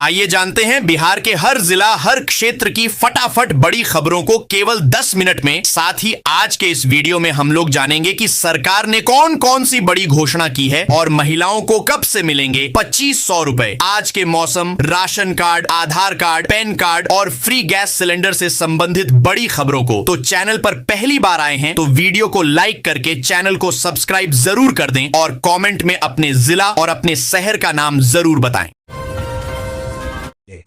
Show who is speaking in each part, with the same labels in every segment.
Speaker 1: आइए जानते हैं बिहार के हर जिला हर क्षेत्र की फटाफट बड़ी खबरों को केवल 10 मिनट में। साथ ही आज के इस वीडियो में हम लोग जानेंगे कि सरकार ने कौन कौन सी बड़ी घोषणा की है और महिलाओं को कब से मिलेंगे 2500 रुपए। आज के मौसम, राशन कार्ड, आधार कार्ड, पैन कार्ड और फ्री गैस सिलेंडर से संबंधित बड़ी खबरों को। तो चैनल पर पहली बार आए हैं तो वीडियो को लाइक करके चैनल को सब्सक्राइब जरूर कर दें और कॉमेंट में अपने जिला और अपने शहर का नाम जरूर बताएं।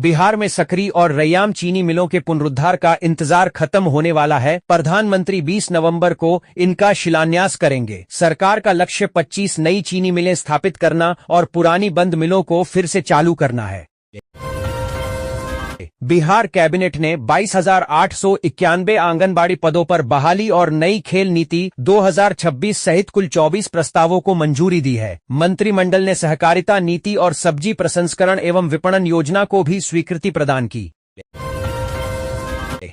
Speaker 2: बिहार में सकरी और रैयाम चीनी मिलों के पुनरुद्धार का इंतजार खत्म होने वाला है। प्रधानमंत्री 20 नवंबर को इनका शिलान्यास करेंगे। सरकार का लक्ष्य 25 नई चीनी मिलें स्थापित करना और पुरानी बंद मिलों को फिर से चालू करना है। बिहार कैबिनेट ने 22,891 आंगनबाड़ी पदों पर बहाली और नई खेल नीति 2026 सहित कुल 24 प्रस्तावों को मंजूरी दी है। मंत्रिमंडल ने सहकारिता नीति और सब्जी प्रसंस्करण एवं विपणन योजना को भी स्वीकृति प्रदान की।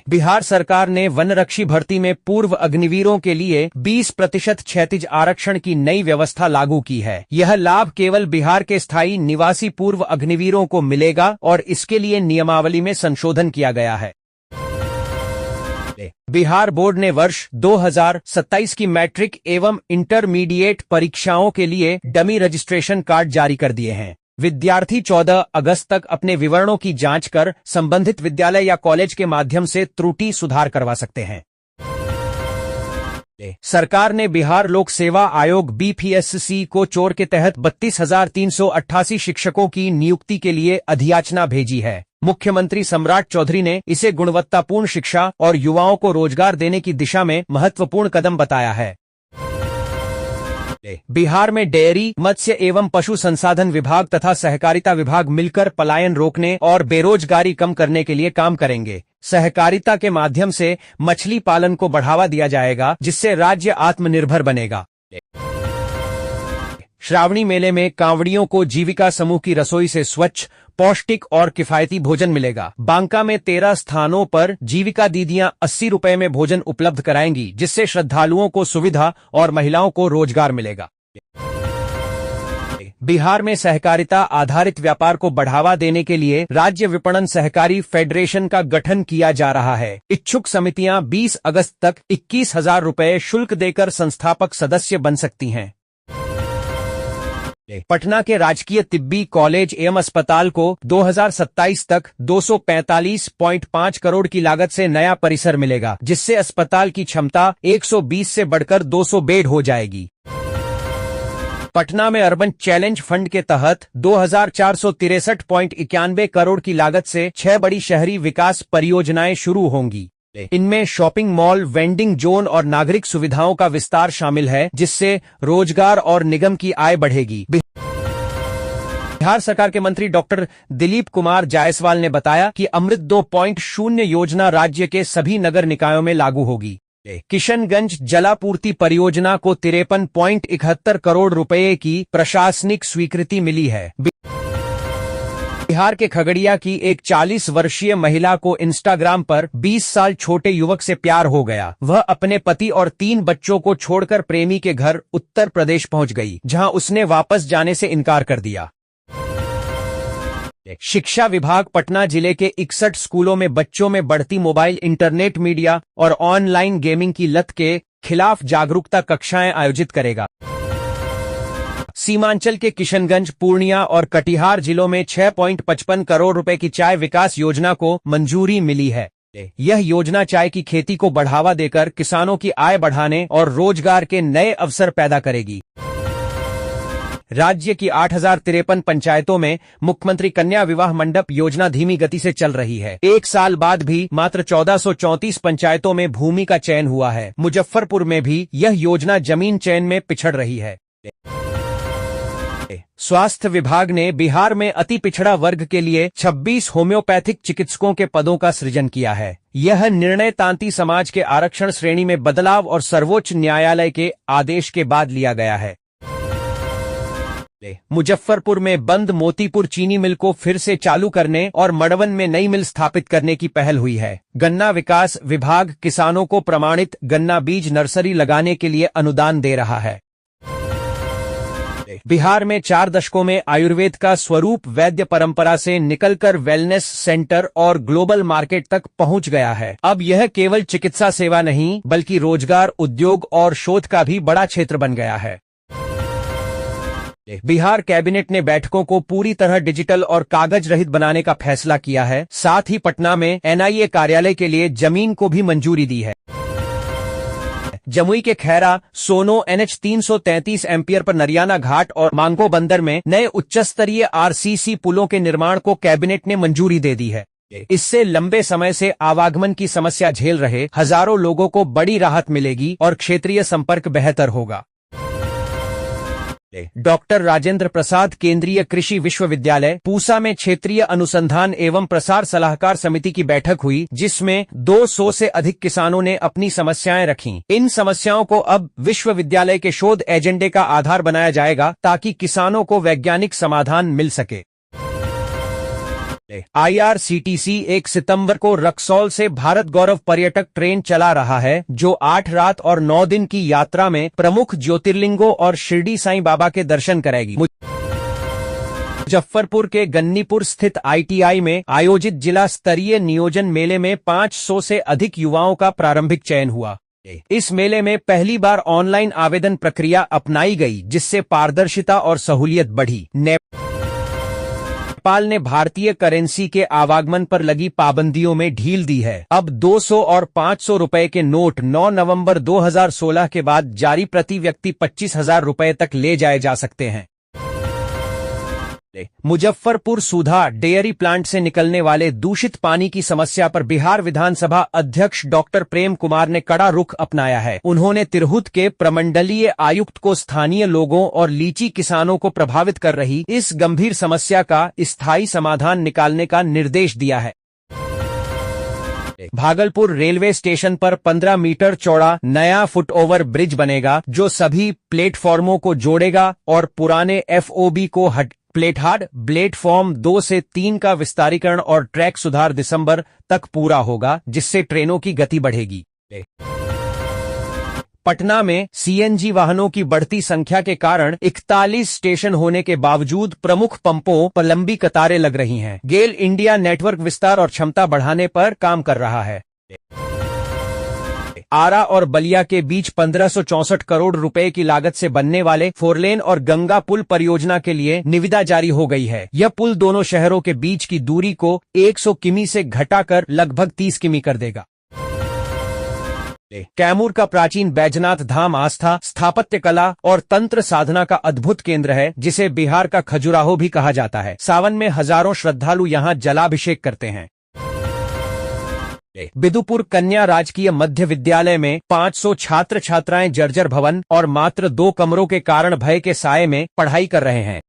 Speaker 2: बिहार सरकार ने वनरक्षी भर्ती में पूर्व अग्निवीरों के लिए 20% क्षैतिज आरक्षण की नई व्यवस्था लागू की है। यह लाभ केवल बिहार के स्थायी निवासी पूर्व अग्निवीरों को मिलेगा और इसके लिए नियमावली में संशोधन किया गया है। बिहार बोर्ड ने वर्ष 2027 की मैट्रिक एवं इंटरमीडिएट परीक्षाओं के लिए डमी रजिस्ट्रेशन कार्ड जारी कर दिए हैं। विद्यार्थी 14 अगस्त तक अपने विवरणों की जांच कर संबंधित विद्यालय या कॉलेज के माध्यम से त्रुटि सुधार करवा सकते हैं। सरकार ने बिहार लोक सेवा आयोग बीपीएससी को चोर के तहत 32,388 शिक्षकों की नियुक्ति के लिए अधियाचना भेजी है। मुख्यमंत्री सम्राट चौधरी ने इसे गुणवत्तापूर्ण शिक्षा और युवाओं को रोजगार देने की दिशा में महत्वपूर्ण कदम बताया है। बिहार में डेयरी, मत्स्य एवं पशु संसाधन विभाग तथा सहकारिता विभाग मिलकर पलायन रोकने और बेरोजगारी कम करने के लिए काम करेंगे। सहकारिता के माध्यम से मछली पालन को बढ़ावा दिया जाएगा, जिससे राज्य आत्मनिर्भर बनेगा। श्रावणी मेले में कांवड़ियों को जीविका समूह की रसोई से स्वच्छ, पौष्टिक और किफायती भोजन मिलेगा। बांका में 13 स्थानों पर जीविका दीदियां 80 रुपए में भोजन उपलब्ध कराएंगी, जिससे श्रद्धालुओं को सुविधा और महिलाओं को रोजगार मिलेगा। बिहार में सहकारिता आधारित व्यापार को बढ़ावा देने के लिए राज्य विपणन सहकारी फेडरेशन का गठन किया जा रहा है। इच्छुक समितियां 20 अगस्त तक 21,000 रुपए शुल्क देकर संस्थापक सदस्य बन सकती हैं। पटना के राजकीय तिब्बी कॉलेज एवं अस्पताल को 2027 तक 245.5 करोड़ की लागत से नया परिसर मिलेगा, जिससे अस्पताल की क्षमता 120 से बढ़कर 200 बेड हो जाएगी। पटना में अर्बन चैलेंज फंड के तहत 2,463.91 करोड़ की लागत से 6 बड़ी शहरी विकास परियोजनाएं शुरू होंगी। इनमें शॉपिंग मॉल, वेंडिंग जोन और नागरिक सुविधाओं का विस्तार शामिल है, जिससे रोजगार और निगम की आय बढ़ेगी। बिहार सरकार के मंत्री डॉक्टर दिलीप कुमार जायसवाल ने बताया कि अमृत 2.0 योजना राज्य के सभी नगर निकायों में लागू होगी। किशनगंज जलापूर्ति परियोजना को 53.71 करोड़ रुपए की प्रशासनिक स्वीकृति मिली है। बिहार के खगड़िया की एक 40 वर्षीय महिला को इंस्टाग्राम पर 20 साल छोटे युवक से प्यार हो गया। वह अपने पति और 3 बच्चों को छोड़कर प्रेमी के घर उत्तर प्रदेश पहुंच गई, जहां उसने वापस जाने से इनकार कर दिया। शिक्षा विभाग पटना जिले के 61 स्कूलों में बच्चों में बढ़ती मोबाइल, इंटरनेट, मीडिया और ऑनलाइन गेमिंग की लत के खिलाफ जागरूकता कक्षाएं आयोजित करेगा। सीमांचल के किशनगंज, पूर्णिया और कटिहार जिलों में 6.55 करोड़ रुपए की चाय विकास योजना को मंजूरी मिली है। यह योजना चाय की खेती को बढ़ावा देकर किसानों की आय बढ़ाने और रोजगार के नए अवसर पैदा करेगी। राज्य की 8,053 पंचायतों में मुख्यमंत्री कन्या विवाह मंडप योजना धीमी गति से चल रही है। 1 साल बाद भी मात्र 1434 पंचायतों में भूमि का चयन हुआ है। मुजफ्फरपुर में भी यह योजना जमीन चयन में पिछड़ रही है। स्वास्थ्य विभाग ने बिहार में अति पिछड़ा वर्ग के लिए 26 होम्योपैथिक चिकित्सकों के पदों का सृजन किया है। यह निर्णय तांती समाज के आरक्षण श्रेणी में बदलाव और सर्वोच्च न्यायालय के आदेश के बाद लिया गया है। मुजफ्फरपुर में बंद मोतीपुर चीनी मिल को फिर से चालू करने और मड़वन में नई मिल स्थापित करने की पहल हुई है। गन्ना विकास विभाग किसानों को प्रमाणित गन्ना बीज नर्सरी लगाने के लिए अनुदान दे रहा है। बिहार में 4 दशकों में आयुर्वेद का स्वरूप वैद्य परंपरा से निकलकर वेलनेस सेंटर और ग्लोबल मार्केट तक पहुंच गया है। अब यह केवल चिकित्सा सेवा नहीं बल्कि रोजगार, उद्योग और शोध का भी बड़ा क्षेत्र बन गया है। बिहार कैबिनेट ने बैठकों को पूरी तरह डिजिटल और कागज रहित बनाने का फैसला किया है। साथ ही पटना में एनआईए कार्यालय के लिए जमीन को भी मंजूरी दी है। जमुई के खैरा सोनो NH 333 एम्पियर पर नरियाना घाट और मांगो बंदर में नए उच्चस्तरीय आरसीसी पुलों के निर्माण को कैबिनेट ने मंजूरी दे दी है। इससे लंबे समय से आवागमन की समस्या झेल रहे हजारों लोगों को बड़ी राहत मिलेगी और क्षेत्रीय संपर्क बेहतर होगा। डॉक्टर राजेंद्र प्रसाद केंद्रीय कृषि विश्वविद्यालय पूसा में क्षेत्रीय अनुसंधान एवं प्रसार सलाहकार समिति की बैठक हुई, जिसमें 200 से अधिक किसानों ने अपनी समस्याएं रखीं। इन समस्याओं को अब विश्वविद्यालय के शोध एजेंडे का आधार बनाया जाएगा ताकि किसानों को वैज्ञानिक समाधान मिल सके। IRCTC 1 सितंबर को रक्सौल से भारत गौरव पर्यटक ट्रेन चला रहा है, जो 8 रात और 9 दिन की यात्रा में प्रमुख ज्योतिर्लिंगों और शिरडी साईं बाबा के दर्शन कराएगी। मुजफ्फरपुर के गन्नीपुर स्थित ITI में आयोजित जिला स्तरीय नियोजन मेले में 500 से अधिक युवाओं का प्रारंभिक चयन हुआ। इस मेले में पहली बार ऑनलाइन आवेदन प्रक्रिया अपनाई गई, जिससे पारदर्शिता और सहूलियत बढ़ी। नेपाल ने भारतीय करेंसी के आवागमन पर लगी पाबंदियों में ढील दी है। अब 200 और 500 रुपए के नोट 9 नवंबर 2016 के बाद जारी प्रति व्यक्ति 25,000 रुपए तक ले जाए जा सकते हैं। मुजफ्फरपुर सुधा डेयरी प्लांट से निकलने वाले दूषित पानी की समस्या पर बिहार विधानसभा अध्यक्ष डॉक्टर प्रेम कुमार ने कड़ा रुख अपनाया है। उन्होंने तिरहुत के प्रमंडलीय आयुक्त को स्थानीय लोगों और लीची किसानों को प्रभावित कर रही इस गंभीर समस्या का स्थायी समाधान निकालने का निर्देश दिया है। भागलपुर रेलवे स्टेशन पर 15 मीटर चौड़ा नया फुटओवर ब्रिज बनेगा, जो सभी प्लेटफॉर्मों को जोड़ेगा और पुराने FOB को प्लेटफॉर्म 2 से 3 का विस्तारीकरण और ट्रैक सुधार दिसंबर तक पूरा होगा, जिससे ट्रेनों की गति बढ़ेगी। पटना में CNG वाहनों की बढ़ती संख्या के कारण 41 स्टेशन होने के बावजूद प्रमुख पंपों पर लंबी कतारें लग रही हैं। गेल इंडिया नेटवर्क विस्तार और क्षमता बढ़ाने पर काम कर रहा है। आरा और बलिया के बीच 1564 करोड़ रुपए की लागत से बनने वाले 4 लेन और गंगा पुल परियोजना के लिए निविदा जारी हो गई है। यह पुल दोनों शहरों के बीच की दूरी को 100 किमी से घटाकर लगभग 30 किमी कर देगा। कैमूर का प्राचीन बैजनाथ धाम आस्था, स्थापत्य कला और तंत्र साधना का अद्भुत केंद्र है, जिसे बिहार का खजुराहो भी कहा जाता है। सावन में हजारों श्रद्धालु यहां जलाभिषेक करते हैं। बिदुपुर कन्या राजकीय मध्य विद्यालय में 500 छात्र छात्राएं जर्जर भवन और मात्र 2 कमरों के कारण भय के साये में पढ़ाई कर रहे हैं।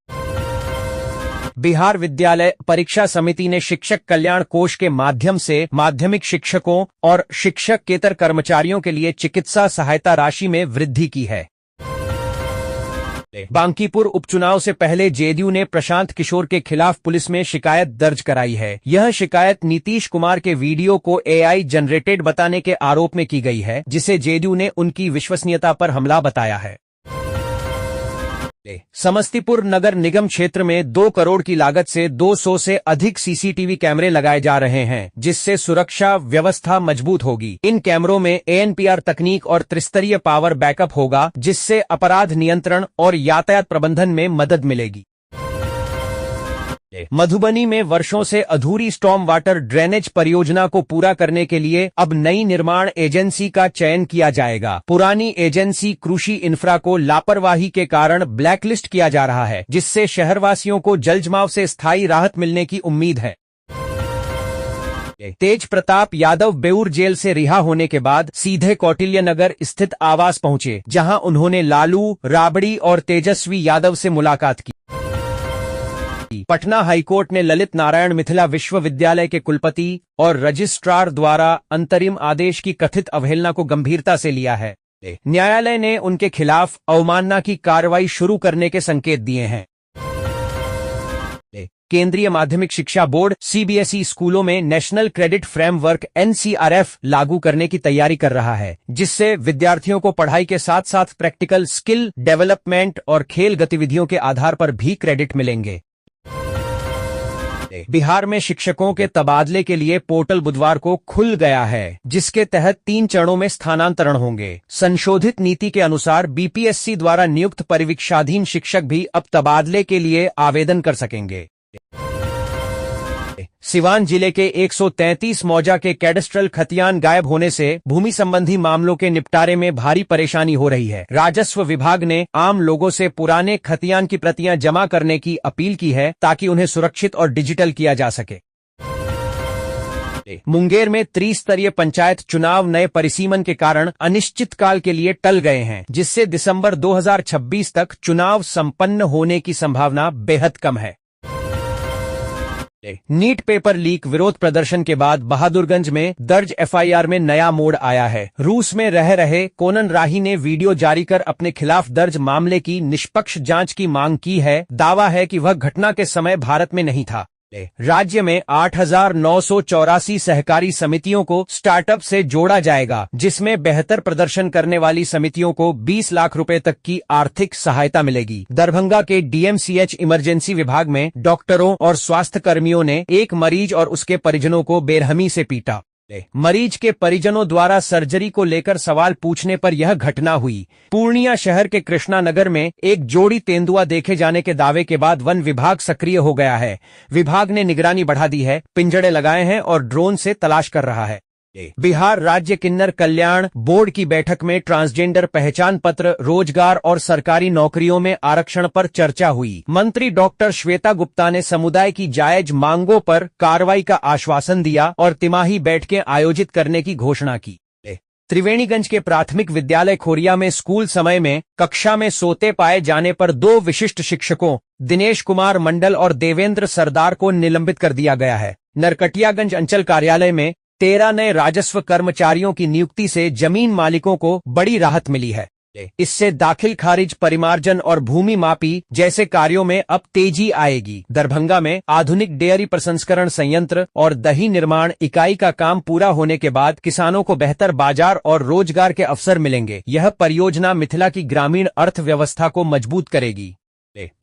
Speaker 2: बिहार विद्यालय परीक्षा समिति ने शिक्षक कल्याण कोष के माध्यम से माध्यमिक शिक्षकों और शिक्षकेतर कर्मचारियों के लिए चिकित्सा सहायता राशि में वृद्धि की है। बांकीपुर उपचुनाव से पहले जेडीयू ने प्रशांत किशोर के खिलाफ पुलिस में शिकायत दर्ज कराई है। यह शिकायत नीतीश कुमार के वीडियो को AI जनरेटेड बताने के आरोप में की गई है, जिसे जेडीयू ने उनकी विश्वसनीयता पर हमला बताया है। समस्तीपुर नगर निगम क्षेत्र में 2 करोड़ की लागत से 200 से अधिक CCTV कैमरे लगाए जा रहे हैं, जिससे सुरक्षा व्यवस्था मजबूत होगी। इन कैमरों में ANPR तकनीक और त्रिस्तरीय पावर बैकअप होगा, जिससे अपराध नियंत्रण और यातायात प्रबंधन में मदद मिलेगी। मधुबनी में वर्षों से अधूरी स्टॉर्म वाटर ड्रेनेज परियोजना को पूरा करने के लिए अब नई निर्माण एजेंसी का चयन किया जाएगा। पुरानी एजेंसी कृषि इंफ्रा को लापरवाही के कारण ब्लैकलिस्ट किया जा रहा है, जिससे शहरवासियों को जलजमाव से स्थायी राहत मिलने की उम्मीद है। तेज प्रताप यादव बेऊर जेल से रिहा होने के बाद सीधे कौटिल्य नगर स्थित आवास पहुंचे, जहां उन्होंने लालू, राबड़ी और तेजस्वी यादव से मुलाकात की। पटना हाईकोर्ट ने ललित नारायण मिथिला विश्वविद्यालय के कुलपति और रजिस्ट्रार द्वारा अंतरिम आदेश की कथित अवहेलना को गंभीरता से लिया है। न्यायालय ने उनके खिलाफ अवमानना की कार्रवाई शुरू करने के संकेत दिए हैं। केंद्रीय माध्यमिक शिक्षा बोर्ड सीबीएसई स्कूलों में नेशनल क्रेडिट फ्रेमवर्क एनसीआरएफ लागू करने की तैयारी कर रहा है, जिससे विद्यार्थियों को पढ़ाई के साथ साथ प्रैक्टिकल स्किल डेवलपमेंट और खेल गतिविधियों के आधार पर भी क्रेडिट मिलेंगे। बिहार में शिक्षकों के तबादले के लिए पोर्टल बुधवार को खुल गया है, जिसके तहत 3 चरणों में स्थानांतरण होंगे। संशोधित नीति के अनुसार बीपीएससी द्वारा नियुक्त परिवीक्षाधीन शिक्षक भी अब तबादले के लिए आवेदन कर सकेंगे। सिवान जिले के 133 मौजा के कैडस्ट्रल खतियान गायब होने से भूमि संबंधी मामलों के निपटारे में भारी परेशानी हो रही है। राजस्व विभाग ने आम लोगों से पुराने खतियान की प्रतियां जमा करने की अपील की है, ताकि उन्हें सुरक्षित और डिजिटल किया जा सके। मुंगेर में त्रिस्तरीय पंचायत चुनाव नए परिसीमन के कारण अनिश्चितकाल के लिए टल गए हैं, जिससे दिसंबर 2026 तक चुनाव संपन्न होने की संभावना बेहद कम है। नीट पेपर लीक विरोध प्रदर्शन के बाद बहादुरगंज में दर्ज एफआईआर में नया मोड़ आया है। रूस में रह रहे कोनन राही ने वीडियो जारी कर अपने खिलाफ दर्ज मामले की निष्पक्ष जांच की मांग की है। दावा है कि वह घटना के समय भारत में नहीं था। राज्य में 8,984 सहकारी समितियों को स्टार्टअप से जोड़ा जाएगा, जिसमें बेहतर प्रदर्शन करने वाली समितियों को 20 लाख रुपए तक की आर्थिक सहायता मिलेगी। दरभंगा के डीएमसीएच इमरजेंसी विभाग में डॉक्टरों और स्वास्थ्य कर्मियों ने एक मरीज और उसके परिजनों को बेरहमी से पीटा। मरीज के परिजनों द्वारा सर्जरी को लेकर सवाल पूछने पर यह घटना हुई। पूर्णिया शहर के कृष्णा नगर में एक जोड़ी तेंदुआ देखे जाने के दावे के बाद वन विभाग सक्रिय हो गया है। विभाग ने निगरानी बढ़ा दी है, पिंजड़े लगाए हैं और ड्रोन से तलाश कर रहा है। बिहार राज्य किन्नर कल्याण बोर्ड की बैठक में ट्रांसजेंडर पहचान पत्र, रोजगार और सरकारी नौकरियों में आरक्षण पर चर्चा हुई। मंत्री डॉक्टर श्वेता गुप्ता ने समुदाय की जायज मांगों पर कार्रवाई का आश्वासन दिया और तिमाही बैठकें आयोजित करने की घोषणा की। त्रिवेणीगंज के प्राथमिक विद्यालय खोरिया में स्कूल समय में कक्षा में सोते पाए जाने पर 2 विशिष्ट शिक्षकों दिनेश कुमार मंडल और देवेंद्र सरदार को निलंबित कर दिया गया है। नरकटियागंज अंचल कार्यालय में 13 नए राजस्व कर्मचारियों की नियुक्ति से जमीन मालिकों को बड़ी राहत मिली है। इससे दाखिल खारिज, परिमार्जन और भूमि मापी जैसे कार्यों में अब तेजी आएगी। दरभंगा में आधुनिक डेयरी प्रसंस्करण संयंत्र और दही निर्माण इकाई का काम पूरा होने के बाद किसानों को बेहतर बाजार और रोजगार के अवसर मिलेंगे। यह परियोजना मिथिला की ग्रामीण अर्थव्यवस्था को मजबूत करेगी।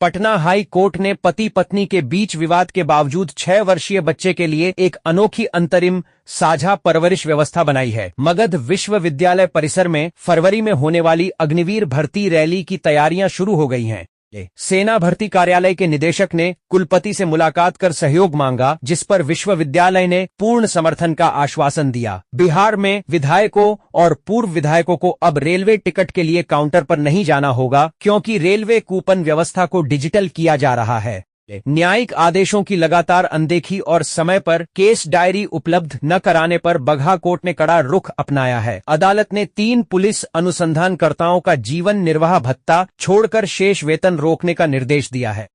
Speaker 2: पटना हाई कोर्ट ने पति पत्नी के बीच विवाद के बावजूद 6 वर्षीय बच्चे के लिए एक अनोखी अंतरिम साझा परवरिश व्यवस्था बनाई है। मगध विश्वविद्यालय परिसर में फरवरी में होने वाली अग्निवीर भर्ती रैली की तैयारियां शुरू हो गई हैं। सेना भर्ती कार्यालय के निदेशक ने कुलपति से मुलाकात कर सहयोग मांगा, जिस पर विश्वविद्यालय ने पूर्ण समर्थन का आश्वासन दिया। बिहार में विधायकों और पूर्व विधायकों को अब रेलवे टिकट के लिए काउंटर पर नहीं जाना होगा, क्योंकि रेलवे कूपन व्यवस्था को डिजिटल किया जा रहा है। न्यायिक आदेशों की लगातार अनदेखी और समय पर केस डायरी उपलब्ध न कराने पर बगहा कोर्ट ने कड़ा रुख अपनाया है। अदालत ने 3 पुलिस अनुसंधानकर्ताओं का जीवन निर्वाह भत्ता छोड़कर शेष वेतन रोकने का निर्देश दिया है।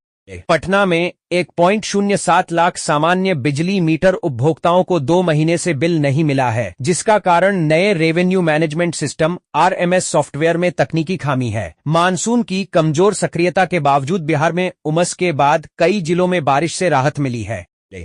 Speaker 2: पटना में 1.07 लाख सामान्य बिजली मीटर उपभोक्ताओं को 2 महीने से बिल नहीं मिला है, जिसका कारण नए revenue management system RMS software में तकनीकी खामी है। मानसून की कमजोर सक्रियता के बावजूद बिहार में उमस के बाद कई जिलों में बारिश से राहत मिली है।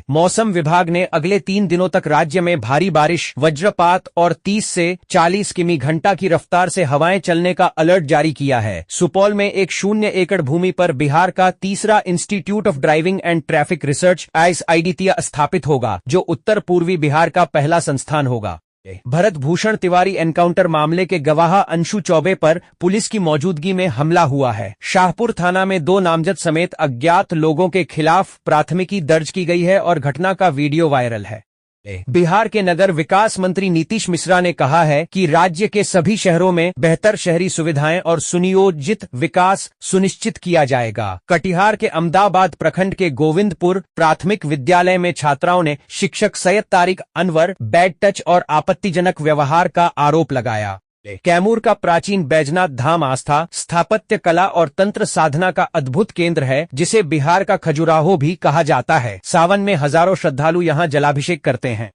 Speaker 2: मौसम विभाग ने अगले 3 दिनों तक राज्य में भारी बारिश, वज्रपात और 30 से 40 किमी घंटा की रफ्तार से हवाएं चलने का अलर्ट जारी किया है। सुपौल में एक 0 एकड़ भूमि पर बिहार का तीसरा institute of driving and traffic research ISIDT स्थापित होगा, जो उत्तर पूर्वी बिहार का पहला संस्थान होगा। भरत भूषण तिवारी एनकाउंटर मामले के गवाह अंशु चौबे पर पुलिस की मौजूदगी में हमला हुआ है। शाहपुर थाना में 2 नामजद समेत अज्ञात लोगों के खिलाफ प्राथमिकी दर्ज की गई है और घटना का वीडियो वायरल है। बिहार के नगर विकास मंत्री नीतीश मिश्रा ने कहा है कि राज्य के सभी शहरों में बेहतर शहरी सुविधाएं और सुनियोजित विकास सुनिश्चित किया जाएगा। कटिहार के अहमदाबाद प्रखंड के गोविंदपुर प्राथमिक विद्यालय में छात्राओं ने शिक्षक सैयद तारिक अनवर बैड टच और आपत्तिजनक व्यवहार का आरोप लगाया। कैमूर का प्राचीन बैजनाथ धाम आस्था, स्थापत्य कला और तंत्र साधना का अद्भुत केंद्र है, जिसे बिहार का खजुराहो भी कहा जाता है। सावन में हजारों श्रद्धालु यहां जलाभिषेक करते हैं।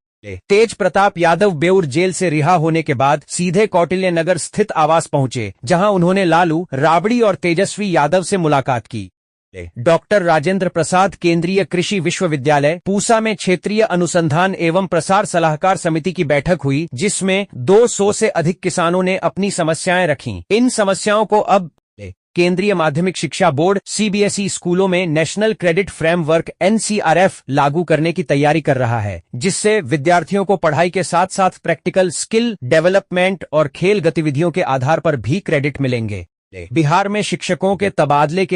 Speaker 2: तेज प्रताप यादव बेउर जेल से रिहा होने के बाद सीधे कौटिल्य नगर स्थित आवास पहुंचे, जहां उन्होंने लालू, राबड़ी और तेजस्वी यादव से मुलाकात की। डॉक्टर राजेंद्र प्रसाद केंद्रीय कृषि विश्वविद्यालय पूसा में क्षेत्रीय अनुसंधान एवं प्रसार सलाहकार समिति की बैठक हुई, जिसमें 200 से अधिक किसानों ने अपनी समस्याएं रखीं। इन समस्याओं को अब केंद्रीय माध्यमिक शिक्षा बोर्ड सीबीएसई स्कूलों में नेशनल क्रेडिट फ्रेमवर्क एनसीआरएफ लागू करने की तैयारी कर रहा है, जिससे विद्यार्थियों को पढ़ाई के साथ साथ प्रैक्टिकल स्किल डेवलपमेंट और खेल गतिविधियों के आधार पर भी क्रेडिट मिलेंगे। बिहार में शिक्षकों के तबादले के